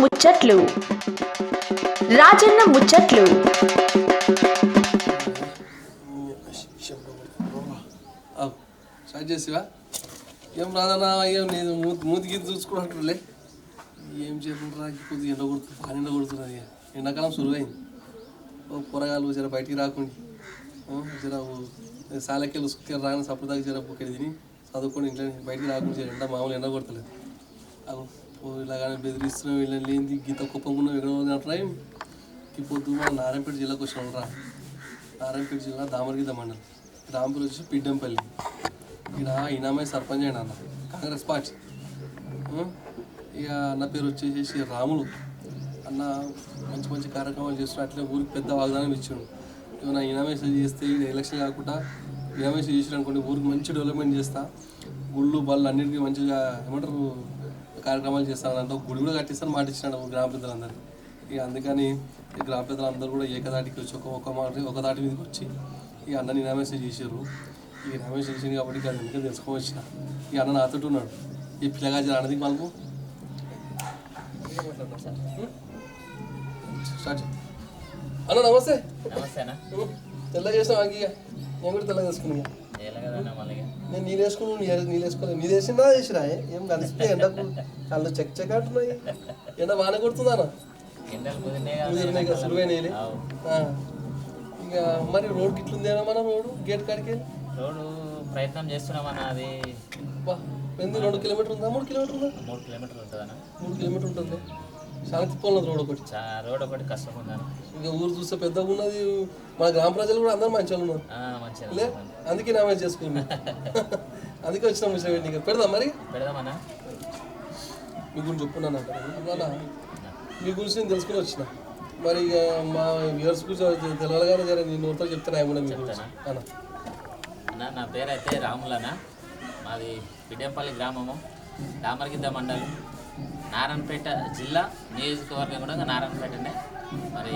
ముచ్చట్లు రాజన్న ముచ్చట్లు. స్టార్ట్ చేసివా? ఏం రాదన్నా, ఏం నేను మూతికి చూసుకుంటుంటలే. ఏం చేయకుండా కొద్దిగా ఎండ కొడుతుంది, బాగా ఎండ కొడుతున్నది. ఎండాకాలం సులువైంది. కూరగాయలు జర బయటికి రాకుండా జర సాలకెళ్ళి సుక్కలు రాగానే సప్పుడు దాకా జర బుక్కడి తిని చదువుకొని ఇంట్లో బయటికి రాకుండా జర ఎండ మామూలు ఎండ కొడతలేదు. అవు ఇలాగానే బెదిరిస్తున్నాం, వీళ్ళని లేని గీత కుప్పంగా ఎక్కడ అంటున్నాయి. ఇప్పుడు మనం నారాయణపేట జిల్లాకు వచ్చినాం రా. నారాయణపేట జిల్లా దామరగిద్ద మండలం, రాంపూర్ వచ్చి పిడ్డంపల్లి. ఇక్కడ ఇనామై సర్పంచ్ అయినా అన్న, కాంగ్రెస్ పార్టీ. ఇక అన్న పేరు వచ్చేసి రాములు అన్న. మంచి మంచి కార్యక్రమాలు చేస్తున్నాడు. అట్లే ఊరికి పెద్ద వాగ్దానం ఇచ్చాడు. ఏమైనా ఇనామేషన్ చేస్తే ఎలక్షన్ కాకుండా ఇనామేషన్ చేసిన అనుకోండి, ఊరికి మంచి డెవలప్మెంట్ చేస్తా, గుళ్ళు బళ్ళు అన్నిటికీ మంచిగా ఏమంటారు కార్యక్రమాలు చేస్తానంటే గుడి కూడా కట్టిస్తాను మాట ఇచ్చినాడు గ్రామ పెద్దలందరూ. ఇక అందుకని ఈ గ్రామ పెద్దలందరూ కూడా ఏకదాటికి వచ్చి ఒక దాటి మీదకి వచ్చి ఈ అన్నని ఇనామేషన్ చేశారు. ఈ ఇనామేషన్ చేసింది కాబట్టి ఇక అందుకని తెలుసుకోవచ్చిన. ఈ అన్న నాతోటి ఉన్నాడు. ఈ పిల్లగాజీ అన్నది మనకు స్టార్ట్. అన్న నమస్తే. నమస్తేనా. తెల్లగా చేసాం అంకిగా, నేను కూడా తెల్లగా వేసుకున్నా. నేను నీళ్ళు వేసుకున్నాను, నీళ్ళు వేసుకోలేదు. నీళ్ళు వేసిందా చేసిరా? ఏం కలిసిపోయి ఎండకు కళ్ళు చెక్ చెక్ అంటున్నాయి. ఎండ బాగానే కొడుతుందా? సులువైన ఇక మరి రోడ్కి ఇట్లుందేనా? మనం రోడ్డు గేట్ కాడికి రోడ్డు ప్రయత్నం చేస్తున్నామన్నా. అది 2 కిలోమీటర్ ఉందా? 3 కిలోమీటర్ ఉందా? 3 కిలోమీటర్లు ఉంటుందన్నా. 3 కిలోమీటర్ ఉంటుంది. చాలా తిప్పన్నది రోడ్ ఒకటి. రోడ్ ఒకటి కష్టం ఉందన్న. ఇక ఊరు చూస్తే పెద్దగా ఉన్నది. మన గ్రామ ప్రజలు కూడా అందరూ మంచిగా ఉన్నారు. లే అందుకే నామే చేసుకున్నాం. అందుకే వచ్చిన విషయం ఏంటి? పెడదాం మరి, పెడదామన్నా. మీ గురించి చెప్పుకున్నాను. మీ గురించి నేను తెలుసుకుని వచ్చిన. మరి ఇక మా వ్యూవర్స్ గురించి తెలవగానే జర నేను నోటితో చెప్తాను. ఏమన్నా మీ గురించి అన్న, నా పేరు అయితే రాములన్న. మాది పిడ్డంపల్లి గ్రామము, దామరగిద్ద మండలం, నారాయణపేట జిల్లా, నియోజకవర్గం కూడా నారాయణపేటనే. మరి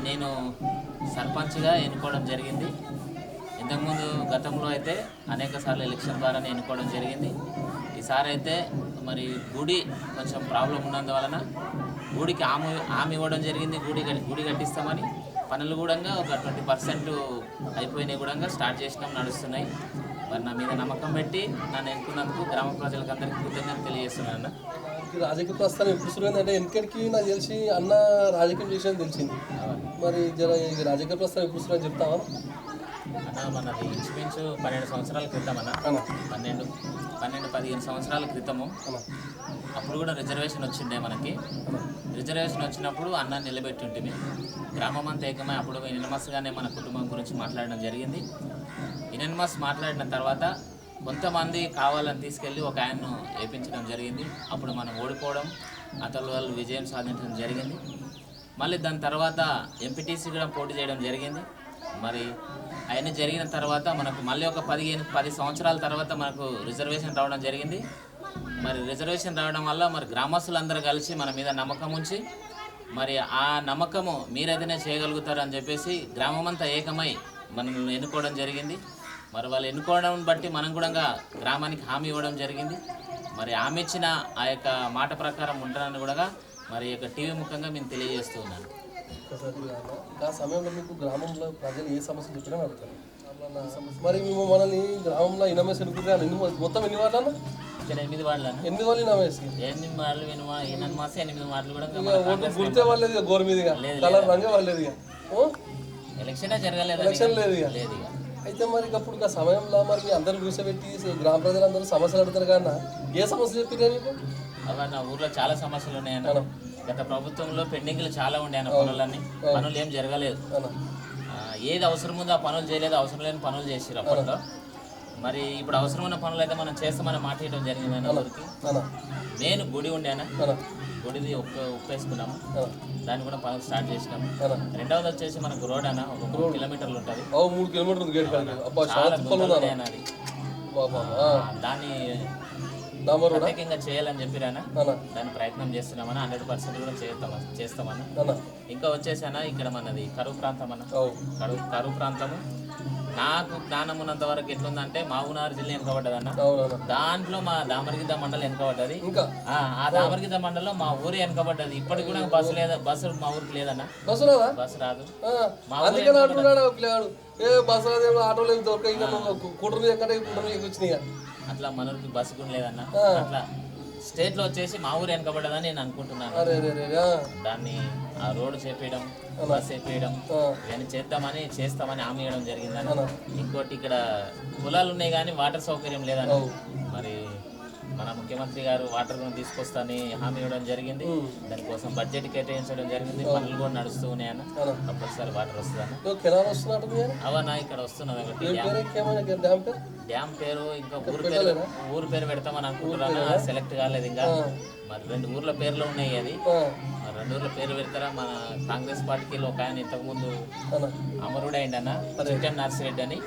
నేను సర్పంచ్గా ఎన్నుకోవడం జరిగింది. ఇంతకుముందు గతంలో అయితే అనేక సార్లు ఎలక్షన్ ద్వారా ఎన్నుకోవడం జరిగింది. ఈసారి అయితే మరి గుడి కొంచెం ప్రాబ్లం ఉన్నందువలన గుడికి హామీ ఇవ్వడం జరిగింది. గుడి కట్టిస్తామని. పనులు కూడా ఒక 20% అయిపోయినాయి, కూడా స్టార్ట్ చేసినాం, నడుస్తున్నాయి. మరి నా మీద నమ్మకం పెట్టి నన్ను ఎన్నుకున్నందుకు గ్రామ ప్రజలకు అందరికీ కృతజ్ఞత తెలియజేస్తున్నాను అన్న. రాజకీయ ప్రస్థానం ఎప్పుడు సురువైంది అంటే వెనకడికి నాకు తెలిసి అన్న రాజకీయం చేసిన తెలిసింది. మరి జర రాజకీయ ప్రస్థానం ఎప్పుడు సురువైంది చెప్తావా అన్న? మనది ఇంచుమించు 12 సంవత్సరాల క్రితం అన్న. 12-15 సంవత్సరాల క్రితము. అప్పుడు కూడా రిజర్వేషన్ వచ్చిండే మనకి. రిజర్వేషన్ వచ్చినప్పుడు అన్న నిలబెట్టి ఉంటుంది. గ్రామం అంతా ఏకమై అప్పుడు ఇనమస్గానే మన కుటుంబం గురించి మాట్లాడడం జరిగింది. ఇనమస్ మాట్లాడిన తర్వాత కొంతమంది కావాలని తీసుకెళ్ళి ఒక ఆయన్ను వేయించడం జరిగింది. అప్పుడు మనం ఓడిపోవడం, అతను వాళ్ళు విజయం సాధించడం జరిగింది. మళ్ళీ దాని తర్వాత ఎంపీటీసీ కూడా పోటీ చేయడం జరిగింది. మరి అవన్నీ జరిగిన తర్వాత మనకు మళ్ళీ ఒక 10 సంవత్సరాల తర్వాత మనకు రిజర్వేషన్ రావడం జరిగింది. మరి రిజర్వేషన్ రావడం వల్ల మరి గ్రామస్తులందరూ కలిసి మన మీద నమ్మకం ఉంచి, మరి ఆ నమ్మకము మీరైతేనే చేయగలుగుతారని చెప్పేసి గ్రామం అంతా ఏకమై మనల్ని ఎన్నుకోవడం జరిగింది. మరి వాళ్ళు ఎన్నుకోవడం బట్టి మనం కూడా గ్రామానికి హామీ ఇవ్వడం జరిగింది. మరి హామీ ఇచ్చిన ఆ యొక్క మాట ప్రకారం ఉంటానని కూడా మరి యొక్క టీవీ ముఖంగా మేము తెలియజేస్తూ ఉన్నాను. ఆ సమయంలో మీకు గ్రామంలో ప్రజలు ఏ సమస్యలు చెప్పినా అడుగుతారు. మరి మేము మనల్ని గ్రామంలో ఇనమేసి ఎన్నుకుంటాను. మొత్తం ఎన్ని వార్డులు? 8 వార్డులు. 8 వాళ్ళు ఇనమేసి 8 వార్డులు 8 వార్డులు కూడా గుర్తే వాళ్ళేది. గోరు మీదుగా కలర్ రంగే వాళ్ళేది. ఎలక్షన్ జరగలేదు, ఎలక్షన్ లేదు. అయితే మరి అప్పుడు ఆ సమయంలో మరి అందరూ కూర్చోబెట్టి గ్రామ ప్రజలందరూ సమస్యలు అడుగుతారు కానీ ఏ సమస్యలు చెప్పినా మీకు? అవన్న ఊర్లో చాలా సమస్యలు ఉన్నాయన్న. గత ప్రభుత్వంలో పెండింగ్లు చాలా ఉండేయన్న. పనులు ఏం జరగలేదు. ఏది అవసరం ఉందో ఆ పనులు చేయలేదు, అవసరం లేని పనులు చేసారు అప్పట్లో. మరి ఇప్పుడు అవసరమైన పనులు అయితే మనం చేస్తామని మాట ఇవ్వడం జరిగింది. ఊరికి నేను గుడి ఉండేనా, గుడిది ఉప్పేసుకున్నాము. దాన్ని కూడా పనులు స్టార్ట్ చేసినాము. రెండవది వచ్చేసి మనకు రోడ్ అన్న ఒక 3 కిలోమీటర్లు ఉంటుంది. 3 కిలోమీటర్లు దాన్ని ప్రత్యేకంగా చేయాలని చెప్పిరానా. దాన్ని ప్రయత్నం చేస్తున్నామన్నా. 100% కూడా చేస్తామన్నా. ఇంకా వచ్చేసానా ఇక్కడ మనది కరువు ప్రాంతం అన్న. కరువు ప్రాంతము నాకు జ్ఞానం ఉన్నంత వరకు ఎట్లుందంటే మాగునారు జిల్లా వెనుకబడ్డదన్న. దాంట్లో మా దామరగిద్ద మండలం వెనుకబడ్డది. ఇంకా ఆ దామరగిద్ద మండలంలో మా ఊరే వెనుకబడ్డది. ఇప్పటికి కూడా బస్సు లేదా, బస్సు మా ఊరికి లేదన్న. బస్సు రాదా? బస్సు రాదు. అందుకని అంటున్నాడు పిల్లగాడు, ఏ బస్సు రాదు, ఆటోలు దొరక కుటుంబం ఎక్కడ కుటుంబం వచ్చినాయి. అట్లా మన ఊరికి బస్సు కూడా లేదన్న. అట్లా స్టేట్ లో వచ్చేసి మా ఊరు వెనకబడ్డదని నేను అనుకుంటున్నాను. దాన్ని ఆ రోడ్డు చేపేయడం, బస్ చేపేయడం ఇవన్నీ చేస్తామని హామీ ఇవ్వడం జరిగిందని. ఇంకోటి ఇక్కడ పొలాలు ఉన్నాయి కానీ వాటర్ సౌకర్యం లేదని మరి మన ముఖ్యమంత్రి గారు వాటర్ తీసుకొస్తానని హామీ ఇవ్వడం జరిగింది. దానికోసం బడ్జెట్ కేటాయించడం జరిగింది. పనులు కూడా నడుస్తూ ఉన్నాయన్న. కంపల్సరీ వాటర్ వస్తుందన్న. అవన్నా ఇక్కడ వస్తున్నది ఒకటి డ్యామ్ పేరు, ఇంకా ఊరు పేరు పెడతామని అనుకుంటున్నాను. సెలెక్ట్ కాలేదు ఇంకా. మరి 2 ఊర్ల పేర్లు ఉన్నాయి. అది మరి 2 ఊర్ల పేరు పెడతారా. మన కాంగ్రెస్ పార్టీకి ఒక ఆయన ఇంతకుముందు అమరుడు అయిందన్న, చిట్టన్ నర్సిరెడ్డి అని,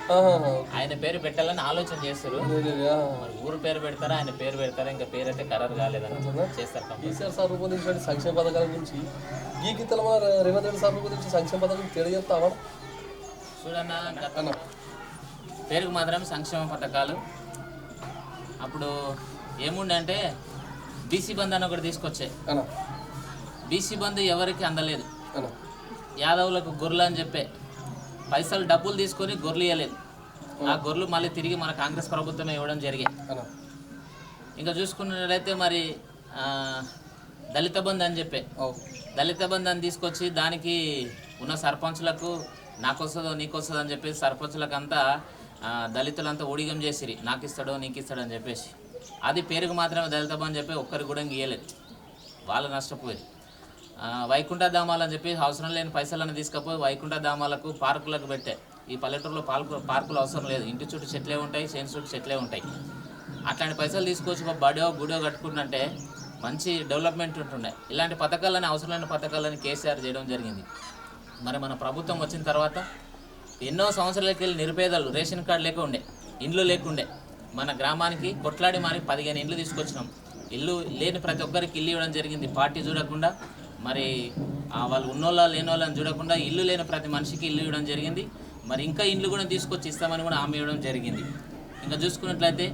ఆయన పేరు పెట్టాలని ఆలోచన చేస్తారు. మరి ఊరు పేరు పెడతారా, ఆయన పేరు పెడతారా, ఇంకా పేరు అయితే ఖరారు కాలేదని చేస్తారు. రూపొందించిన సంక్షేమ పథకాల గురించి ఈ గీతల రేవంత్ రెడ్డి సార్ రూపొందించిన సంక్షేమ పథకం తెలియజేస్తావా? చూడన్న, పేరుకు మాత్రమే సంక్షేమ పథకాలు. అప్పుడు ఏముండే అంటే బీసీ బంద్ అని ఒకటి తీసుకొచ్చాయి. బీసీ బంద్ ఎవరికి అందలేదు. యాదవులకు గొర్రెలు అని చెప్పే పైసలు డబ్బులు తీసుకొని గొర్రెలు ఇవ్వలేదు. ఆ గొర్రెలు మళ్ళీ తిరిగి మన కాంగ్రెస్ ప్రభుత్వమే ఇవ్వడం జరిగాయి. ఇంకా చూసుకున్నట్లయితే మరి దళిత బంధు అని చెప్పే దళిత బంధు అని తీసుకొచ్చి దానికి ఉన్న సర్పంచులకు నాకొస్తుందో నీకొస్తుందో అని చెప్పేసి సర్పంచులకంతా దళితులంతా ఊడిగం చేసిరి, నాకు ఇస్తాడో నీకు ఇస్తాడో అని చెప్పేసి. అది పేరుకు మాత్రమే దళిత బంధు అని చెప్పి ఒక్కరికి కూడా గీయలేదు. వాళ్ళు నష్టపోయారు. వైకుంఠ ధామాలు అని చెప్పి అవసరం లేని పైసలను తీసుకపోయి వైకుంఠ ధామాలకు పార్కులకు పెట్టే. ఈ పల్లెటూరులో పార్కులు అవసరం లేదు. ఇంటి చుట్టూ చెట్లే ఉంటాయి, చేను చుట్టూ చెట్లే ఉంటాయి. అట్లాంటి పైసలు తీసుకొచ్చి ఒక బడో గుడో కట్టుకుంటుంటే మంచి డెవలప్మెంట్ ఉంటుండే. ఇలాంటి పథకాలని, అవసరమైన పథకాలని కేసీఆర్ చేయడం జరిగింది. మరి మన ప్రభుత్వం వచ్చిన తర్వాత ఎన్నో సంవత్సరాలకి వెళ్ళి నిరుపేదలు రేషన్ కార్డు లేక ఉండే, ఇండ్లు లేకుండే. మన గ్రామానికి కొట్లాడి మరి 15 ఇండ్లు తీసుకొచ్చినాం. ఇల్లు లేని ప్రతి ఒక్కరికి ఇల్లు ఇవ్వడం జరిగింది. పార్టీ చూడకుండా, మరి వాళ్ళు ఉన్నోళ్ళ లేనోళ్ళని చూడకుండా ఇల్లు లేని ప్రతి మనిషికి ఇల్లు ఇవ్వడం జరిగింది. మరి ఇంకా ఇండ్లు కూడా తీసుకొచ్చి ఇస్తామని కూడా హామీ ఇవ్వడం జరిగింది. ఇంకా చూసుకున్నట్లయితే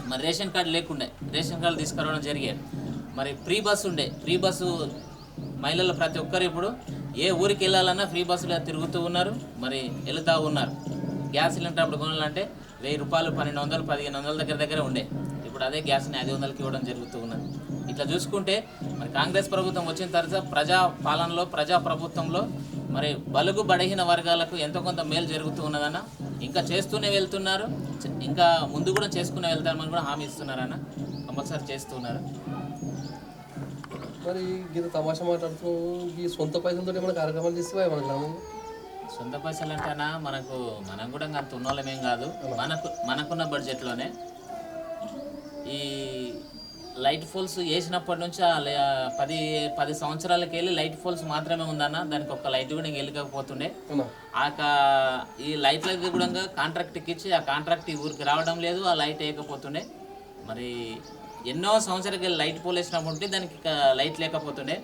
మరి రేషన్ కార్డు లేకుండే, రేషన్ కార్డు తీసుకురావడం జరిగేది. మరి ఫ్రీ బస్సు ఉండే, ఫ్రీ బస్సు మహిళలు ప్రతి ఒక్కరు ఇప్పుడు ఏ ఊరికి వెళ్ళాలన్నా ఫ్రీ బస్సులో తిరుగుతూ ఉన్నారు, మరి వెళుతూ ఉన్నారు. గ్యాస్ సిలిండర్ అప్పుడు కొనాలంటే 1000 రూపాయలు, 1200, 1500 దగ్గర ఉండే. ఇప్పుడు అదే గ్యాస్ని 500కి ఇవ్వడం జరుగుతూ ఉన్నది. ఇట్లా చూసుకుంటే మరి కాంగ్రెస్ ప్రభుత్వం వచ్చిన తర్వాత ప్రజా పాలనలో, ప్రజా ప్రభుత్వంలో మరి బలుగు బలహీన వర్గాలకు ఎంతో కొంత మేలు జరుగుతూ ఉన్నదన్న. ఇంకా చేస్తూనే వెళ్తున్నారు, ఇంకా ముందు కూడా చేసుకునే వెళ్తామని కూడా హామీ ఇస్తున్నారన్న. కంపల్సరీ చేస్తూ ఉన్నారు. మరి గీత తమాషా మాట్లాడుతూ ఈ సొంత పైసలతో ఏమైనా కార్యక్రమాలు చేస్తే మన గ్రామంలో సొంత పైసలు అంటేనా మనం కూడా అంత ఉన్నోళ్ళమేం కాదు. మనకున్న బడ్జెట్లోనే ఈ లైట్ పోల్స్ వేసినప్పటి నుంచి 10 సంవత్సరాలకి వెళ్ళి లైట్ పోల్స్ మాత్రమే ఉందన్న. దానికి ఒక లైట్ కూడా ఇంకా వెళ్ళకపోతుండే. ఈ లైట్లకి కూడా కాంట్రాక్ట్ ఇచ్చి ఆ కాంట్రాక్ట్ ఈ ఊరికి రావడం లేదు, ఆ లైట్ వేయకపోతుండే. మరి ఎన్నో సంవత్సరాలకి వెళ్ళి లైట్ పోల్ వేసినప్పుడు దానికి లైట్ లేకపోతుండే.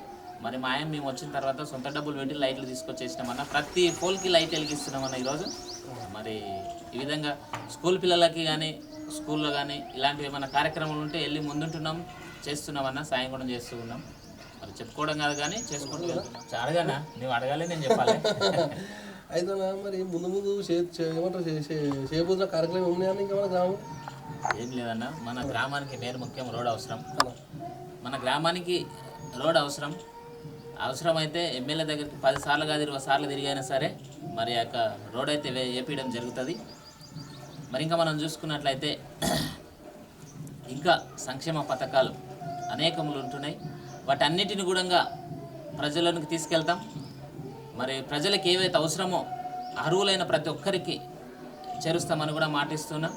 మరి మేము వచ్చిన తర్వాత సొంత డబ్బులు పెట్టి లైట్లు తీసుకొచ్చేసినామన్న. ప్రతి పోల్కి లైట్ వెలిగిస్తున్నామన్న ఈరోజు. మరి ఈ విధంగా స్కూల్ పిల్లలకి కానీ, స్కూల్లో కానీ ఇలాంటివి ఏమైనా కార్యక్రమాలు ఉంటే వెళ్ళి ముందుంటున్నాం, చేస్తున్నామన్నా, సాయం కూడా చేస్తూ ఉన్నాం. మరి చెప్పుకోవడం కాదు కానీ చేసుకుంటూ వెళ్తున్నాం. అడగానా, నువ్వు అడగాలి, నేను చెప్పాలి. అయితే మరి ముందు ఏమంటారు చేయబోతున్న కార్యక్రమం ఉన్నాయని ఇంకా మన గ్రామం ఏం లేదన్న. మన గ్రామానికి మెయిన్ ముఖ్యం రోడ్ అవసరం. మన గ్రామానికి రోడ్ అవసరమైతే ఎమ్మెల్యే దగ్గరికి 10 సార్లు కాదు 20 సార్లు తిరిగైనా సరే మరి యొక్క రోడ్ అయితే వేపించడం జరుగుతుంది. మరి ఇంకా మనం చూసుకున్నట్లయితే ఇంకా సంక్షేమ పథకాలు అనేకములు ఉంటున్నాయి. వాటన్నిటిని కూడా ప్రజలకు తీసుకెళ్తాం. మరి ప్రజలకు ఏవైతే అవసరమో అర్హులైన ప్రతి ఒక్కరికి చేరుస్తామని కూడా మాటిస్తున్నాం.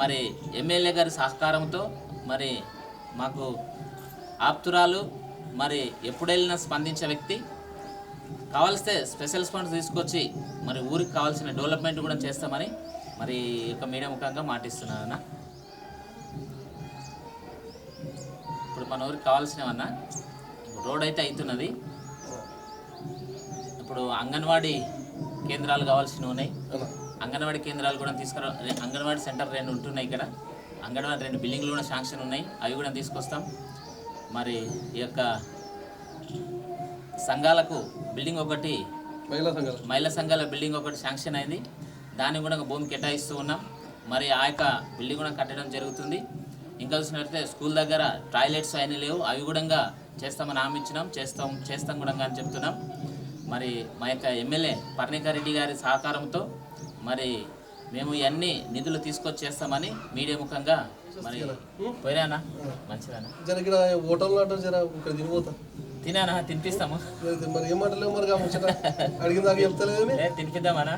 మరి ఎమ్మెల్యే గారి సహకారంతో మరి మాకు ఆప్తురాలు, మరి ఎప్పుడెళ్ళినా స్పందించే వ్యక్తి, కావాల్స్తే స్పెషల్ ఫండ్స్ తీసుకొచ్చి మరి ఊరికి కావాల్సిన డెవలప్మెంట్ కూడా చేస్తామని మరి ఒక మీడియా ముఖంగా మాటిస్తున్నానన్న. ఇప్పుడు మన ఊరికి కావాల్సినవన్నా రోడ్ అయితే అవుతున్నది. ఇప్పుడు అంగన్వాడీ కేంద్రాలు కావాల్సినవి ఉన్నాయి. అన్న అంగన్వాడీ కేంద్రాలు కూడా అంగన్వాడీ సెంటర్ 2 ఉంటున్నాయి ఇక్కడ. అంగన్వాడీ 2 బిల్డింగ్లు కూడా శాంక్షన్ ఉన్నాయి, అవి కూడా తీసుకొస్తాం. మరి ఈ యొక్క సంఘాలకు బిల్డింగ్ ఒకటి, మహిళా సంఘాల బిల్డింగ్ ఒకటి శాంక్షన్ అయింది, దాన్ని కూడా భూమి కేటాయిస్తూ ఉన్నాం. మరి ఆ యొక్క బిల్డింగ్ కూడా కట్టడం జరుగుతుంది. ఇంకా చూసినట్లయితే స్కూల్ దగ్గర టాయిలెట్స్ అయినా లేవు, అవి కూడా చేస్తామని హామీ ఇచ్చినాం, చేస్తాం కూడా అని చెప్తున్నాం. మరి మా యొక్క ఎమ్మెల్యే పర్ణికారెడ్డి గారి సహకారంతో మరి మేము ఇవన్నీ నిధులు తీసుకొచ్చి చేస్తామని మీడియా ముఖంగా మరి పోయిరానా మంచిదానా తినానా తినిపిస్తాము మరి ఏమంటలేవు మరి అడిగిన దాకా చెప్తలేదు తినిపిద్దామనా.